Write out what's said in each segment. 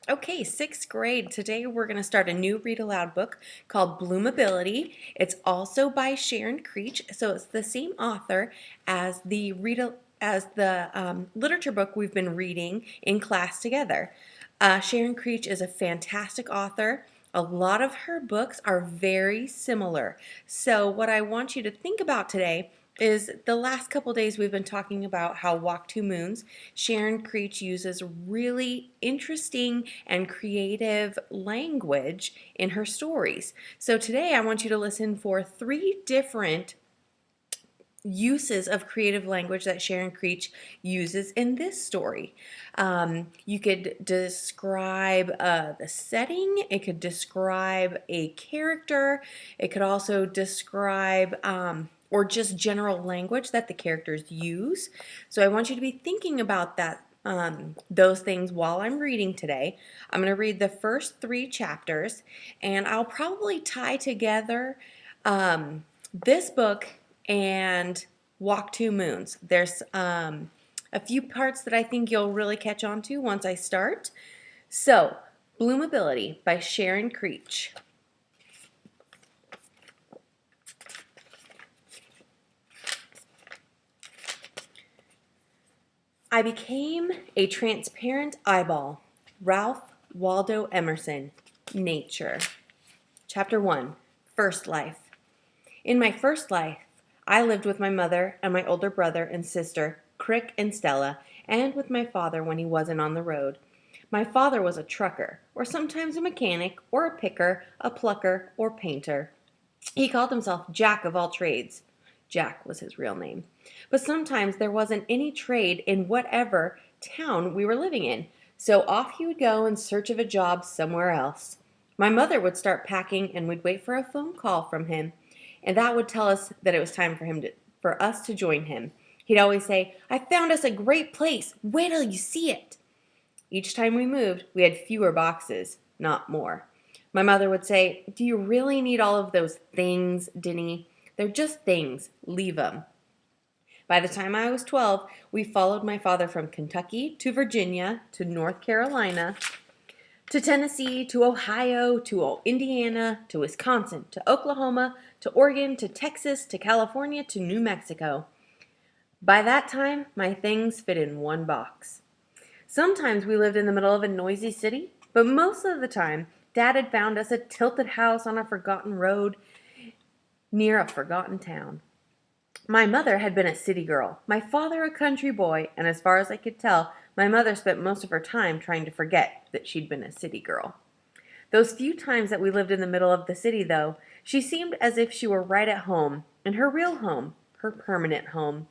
Okay, sixth grade. Today we're going to start a new read aloud book called Bloomability. It's also by Sharon Creech, so it's the same author as the literature book we've been reading in class together. Sharon Creech is a fantastic author. A lot of her books are very similar. So what I want you to think about today is the last couple days we've been talking about how Walk Two Moons, Sharon Creech uses really interesting and creative language in her stories. So today I want you to listen for three different uses of creative language that Sharon Creech uses in this story. You could describe the setting, it could describe a character, it could also describe or just general language that the characters use. So I want you to be thinking about those things while I'm reading today. I'm going to read the first three chapters, and I'll probably tie together this book and Walk Two Moons. There's a few parts that I think you'll really catch on to once I start. So, Bloomability by Sharon Creech. I became a transparent eyeball. Ralph Waldo Emerson, Nature. Chapter 1, First Life. In my first life, I lived with my mother and my older brother and sister, Crick and Stella, and with my father when he wasn't on the road. My father was a trucker, or sometimes a mechanic, or a picker, a plucker, or painter. He called himself Jack of all trades. Jack was his real name. But sometimes there wasn't any trade in whatever town we were living in, so off he would go in search of a job somewhere else. My mother would start packing and we'd wait for a phone call from him, and that would tell us that it was time for us to join him. He'd always say, "I found us a great place. Wait till you see it." Each time we moved, we had fewer boxes, not more. My mother would say, "Do you really need all of those things, Denny? They're just things. Leave 'em." By the time I was 12, we followed my father from Kentucky to Virginia to North Carolina to Tennessee to Ohio to Indiana to Wisconsin to Oklahoma to Oregon to Texas to California to New Mexico. By that time, my things fit in one box. Sometimes we lived in the middle of a noisy city, but most of the time, Dad had found us a tilted house on a forgotten road near a forgotten town. My mother had been a city girl, my father a country boy, and as far as I could tell, my mother spent most of her time trying to forget that she'd been a city girl. Those few times that we lived in the middle of the city, though, she seemed as if she were right at home, in her real home, her permanent home.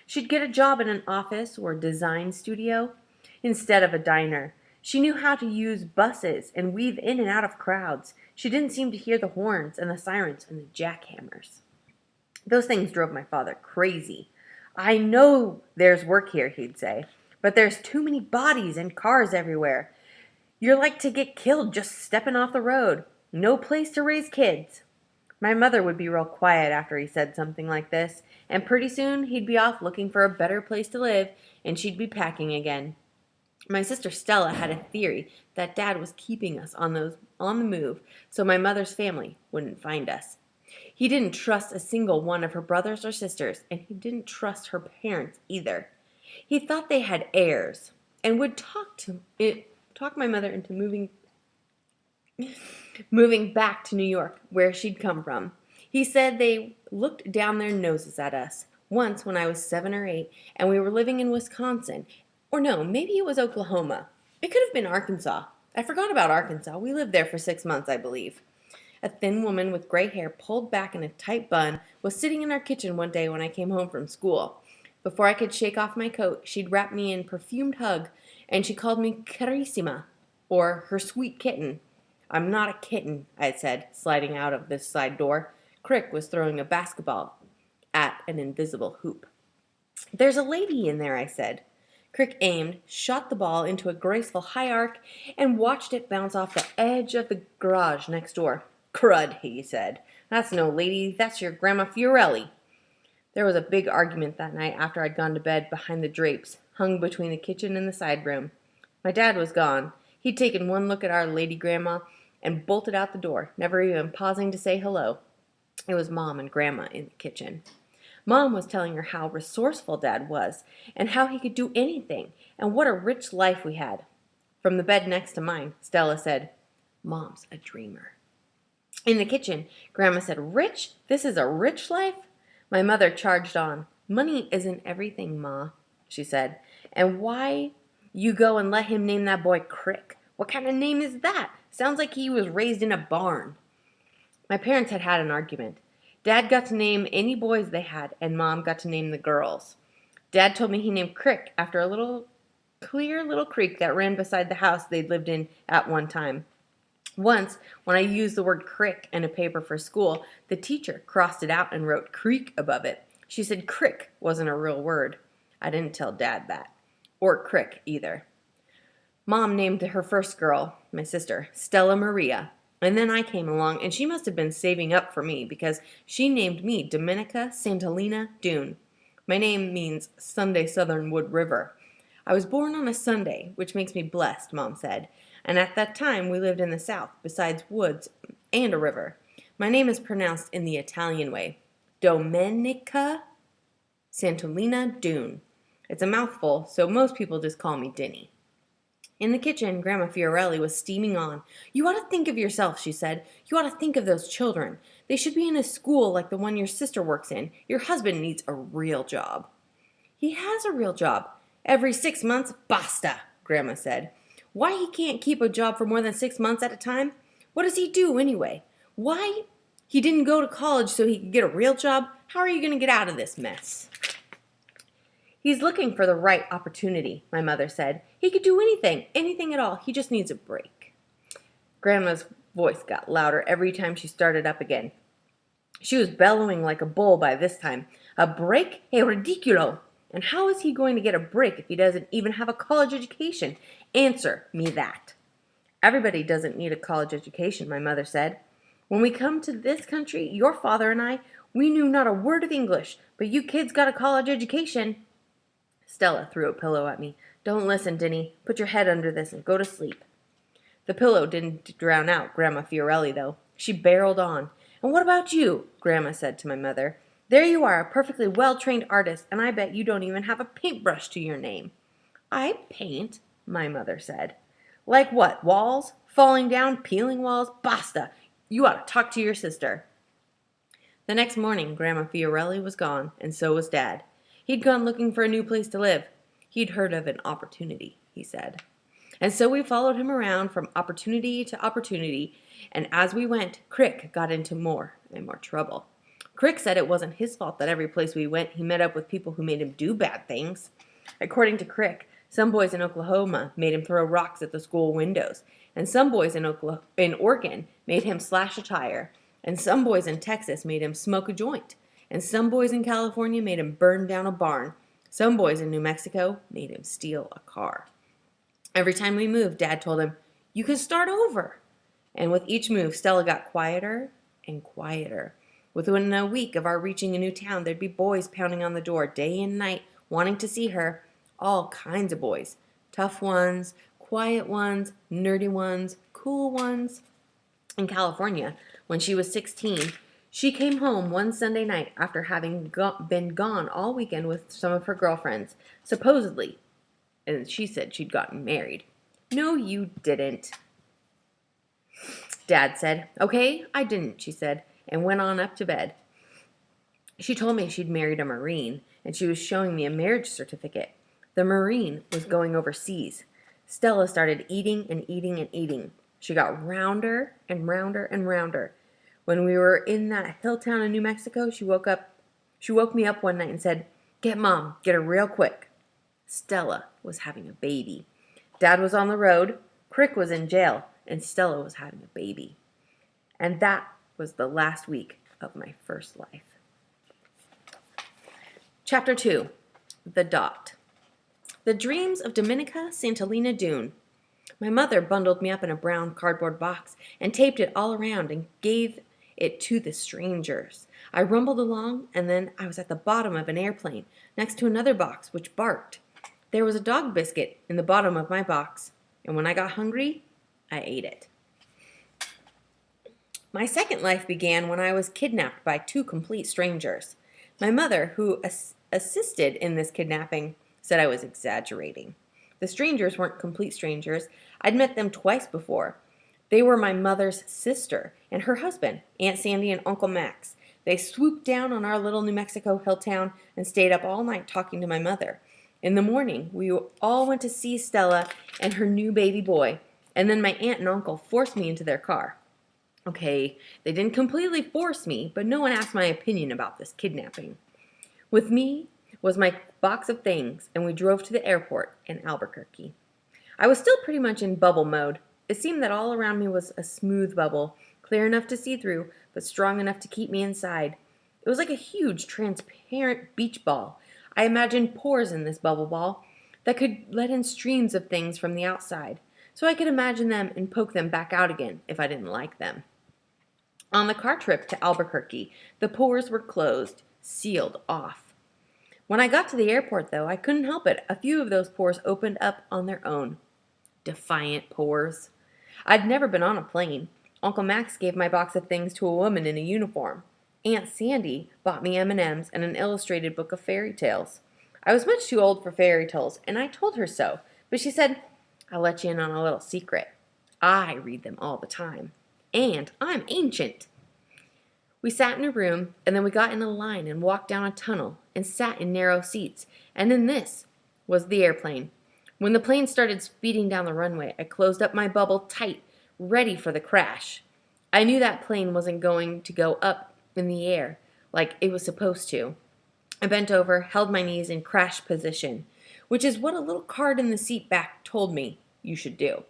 She'd get a job in an office or design studio instead of a diner. She knew how to use buses and weave in and out of crowds. She didn't seem to hear the horns and the sirens and the jackhammers. Those things drove my father crazy. "I know there's work here," he'd say, "but there's too many bodies and cars everywhere. You're like to get killed just stepping off the road. No place to raise kids." My mother would be real quiet after he said something like this, and pretty soon he'd be off looking for a better place to live, and she'd be packing again. My sister Stella had a theory that Dad was keeping us on the move so my mother's family wouldn't find us. He didn't trust a single one of her brothers or sisters, and he didn't trust her parents either. He thought they had heirs and would talk my mother into moving back to New York, where she'd come from. He said they looked down their noses at us. Once, when I was 7 or 8, and we were living in Wisconsin, or no, maybe it was Oklahoma. It could have been Arkansas. I forgot about Arkansas. We lived there for 6 months, I believe. A thin woman with gray hair pulled back in a tight bun was sitting in our kitchen one day when I came home from school. Before I could shake off my coat, she'd wrapped me in a perfumed hug, and she called me Carissima, or her sweet kitten. "I'm not a kitten," I said, sliding out of this side door. Crick was throwing a basketball at an invisible hoop. "There's a lady in there," I said. Crick aimed, shot the ball into a graceful high arc, and watched it bounce off the edge of the garage next door. "Crud," he said. "That's no lady, that's your Grandma Fiorelli." There was a big argument that night after I'd gone to bed behind the drapes, hung between the kitchen and the side room. My dad was gone. He'd taken one look at our lady grandma and bolted out the door, never even pausing to say hello. It was Mom and Grandma in the kitchen. Mom was telling her how resourceful Dad was and how he could do anything and what a rich life we had. From the bed next to mine, Stella said, "Mom's a dreamer." In the kitchen, Grandma said, "Rich? This is a rich life?" My mother charged on. "Money isn't everything, Ma," she said. "And why you go and let him name that boy Crick? What kind of name is that? Sounds like he was raised in a barn." My parents had had an argument. Dad got to name any boys they had, and Mom got to name the girls. Dad told me he named Crick after a clear little creek that ran beside the house they'd lived in at one time. Once, when I used the word crick in a paper for school, the teacher crossed it out and wrote creek above it. She said crick wasn't a real word. I didn't tell Dad that. Or crick either. Mom named her first girl, my sister, Stella Maria. And then I came along, and she must have been saving up for me because she named me Dominica Santalina Dune. My name means Sunday Southern Wood River. I was born on a Sunday, which makes me blessed, Mom said. And at that time, we lived in the South, besides woods and a river. My name is pronounced in the Italian way, Domenica Santolina Dune. It's a mouthful, so most people just call me Dinny. In the kitchen, Grandma Fiorelli was steaming on. "You ought to think of yourself," she said. "You ought to think of those children. They should be in a school like the one your sister works in. Your husband needs a real job." "He has a real job. Every 6 months, basta," Grandma said. "Why he can't keep a job for more than 6 months at a time? What does he do anyway? Why he didn't go to college so he could get a real job? How are you going to get out of this mess?" "He's looking for the right opportunity," my mother said. "He could do anything at all. He just needs a break." Grandma's voice got louder every time she started up again. She was bellowing like a bull by this time. "A break? Hey, ridiculo! And how is he going to get a break if he doesn't even have a college education? Answer me that." "Everybody doesn't need a college education," my mother said. "When we come to this country, your father and I, we knew not a word of English, but you kids got a college education." Stella threw a pillow at me. "Don't listen, Dinny. Put your head under this and go to sleep." The pillow didn't drown out Grandma Fiorelli, though. She barreled on. "And what about you?" Grandma said to my mother. "There you are, a perfectly well-trained artist, and I bet you don't even have a paintbrush to your name." "I paint," my mother said. "Like what? Walls? Falling down? Peeling walls? Basta! You ought to talk to your sister." The next morning, Grandma Fiorelli was gone, and so was Dad. He'd gone looking for a new place to live. He'd heard of an opportunity, he said. And so we followed him around from opportunity to opportunity, and as we went, Crick got into more and more trouble. Crick said it wasn't his fault that every place we went, he met up with people who made him do bad things. According to Crick, some boys in Oklahoma made him throw rocks at the school windows, and some boys in Oregon made him slash a tire, and some boys in Texas made him smoke a joint, and some boys in California made him burn down a barn. Some boys in New Mexico made him steal a car. Every time we moved, Dad told him, "You can start over." And with each move, Stella got quieter and quieter. Within a week of our reaching a new town, there'd be boys pounding on the door day and night, wanting to see her. All kinds of boys. Tough ones, quiet ones, nerdy ones, cool ones. In California, when she was 16, she came home one Sunday night after having been gone all weekend with some of her girlfriends, supposedly. And she said she'd gotten married. "No, you didn't," Dad said. "Okay, I didn't," she said, and went on up to bed. She told me she'd married a Marine, and she was showing me a marriage certificate. The Marine was going overseas. Stella started eating and eating and eating. She got rounder and rounder and rounder. When we were in that hill town in New Mexico, she woke me up one night and said, "Get Mom, get her real quick." Stella was having a baby. Dad was on the road, Crick was in jail, and Stella was having a baby. And that was the last week of my first life. Chapter 2. The Dot. The Dreams of Dominica Santalina Dune. My mother bundled me up in a brown cardboard box and taped it all around and gave it to the strangers. I rumbled along, and then I was at the bottom of an airplane, next to another box which barked. There was a dog biscuit in the bottom of my box. and when I got hungry, I ate it. My second life began when I was kidnapped by two complete strangers. My mother, who assisted in this kidnapping, said I was exaggerating. The strangers weren't complete strangers. I'd met them twice before. They were my mother's sister and her husband, Aunt Sandy and Uncle Max. They swooped down on our little New Mexico hill town and stayed up all night talking to my mother. In the morning, we all went to see Stella and her new baby boy, and then my aunt and uncle forced me into their car. Okay, they didn't completely force me, but no one asked my opinion about this kidnapping. With me was my box of things, and we drove to the airport in Albuquerque. I was still pretty much in bubble mode. It seemed that all around me was a smooth bubble, clear enough to see through, but strong enough to keep me inside. It was like a huge, transparent beach ball. I imagined pores in this bubble ball that could let in streams of things from the outside, so I could imagine them and poke them back out again if I didn't like them. On the car trip to Albuquerque, the pores were closed, sealed off. When I got to the airport, though, I couldn't help it. A few of those pores opened up on their own. Defiant pores. I'd never been on a plane. Uncle Max gave my box of things to a woman in a uniform. Aunt Sandy bought me M&Ms and an illustrated book of fairy tales. I was much too old for fairy tales, and I told her so, but she said, "I'll let you in on a little secret. I read them all the time. And I'm ancient." We sat in a room, and then we got in a line and walked down a tunnel and sat in narrow seats, and in this was the airplane. When the plane started speeding down the runway, I closed up my bubble tight, ready for the crash. I knew that plane wasn't going to go up in the air like it was supposed to. I bent over, held my knees in crash position, which is what a little card in the seat back told me you should do.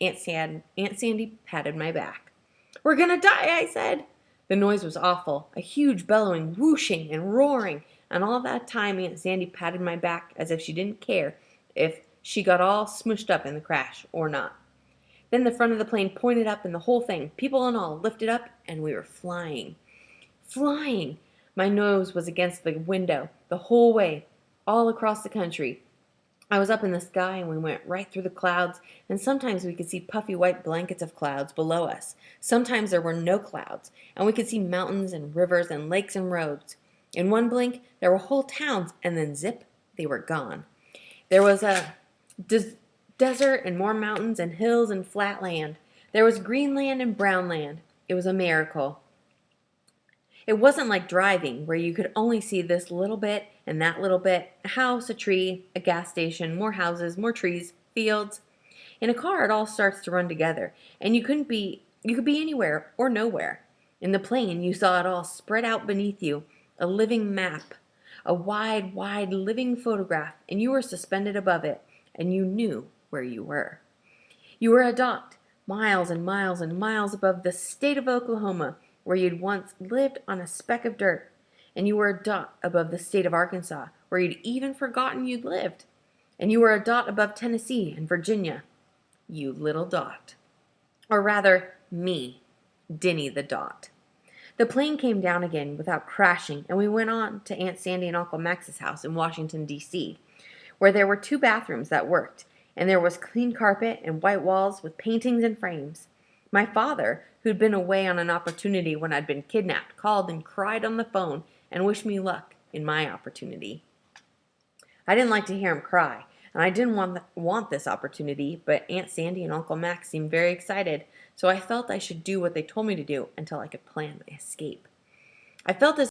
Aunt Sandy patted my back. "We're gonna die," I said. The noise was awful, a huge bellowing, whooshing, and roaring, and all that time Aunt Sandy patted my back as if she didn't care if she got all smushed up in the crash or not. Then the front of the plane pointed up and the whole thing, people and all, lifted up, and we were flying. Flying! My nose was against the window the whole way, all across the country. I was up in the sky, and we went right through the clouds, and sometimes we could see puffy white blankets of clouds below us. Sometimes there were no clouds, and we could see mountains and rivers and lakes and roads. In one blink, there were whole towns, and then zip, they were gone. There was a desert and more mountains and hills and flat land. There was green land and brown land. It was a miracle. It wasn't like driving, where you could only see this little bit and that little bit, a house, a tree, a gas station, more houses, more trees, fields. In a car, it all starts to run together, and you could be anywhere or nowhere. In the plane, you saw it all spread out beneath you, a living map, a wide, wide living photograph, and you were suspended above it, and you knew where you were. You were a dot, miles and miles and miles above the state of Oklahoma, where you'd once lived on a speck of dirt, and you were a dot above the state of Arkansas, where you'd even forgotten you'd lived, and you were a dot above Tennessee and Virginia. You little dot. Or rather, me, Denny the dot. The plane came down again without crashing, and we went on to Aunt Sandy and Uncle Max's house in Washington, D.C., where there were 2 bathrooms that worked, and there was clean carpet and white walls with paintings and frames. My father, who'd been away on an opportunity when I'd been kidnapped, called and cried on the phone and wished me luck in my opportunity. I didn't like to hear him cry, and I didn't want this opportunity, but Aunt Sandy and Uncle Max seemed very excited, so I felt I should do what they told me to do until I could plan my escape. I felt as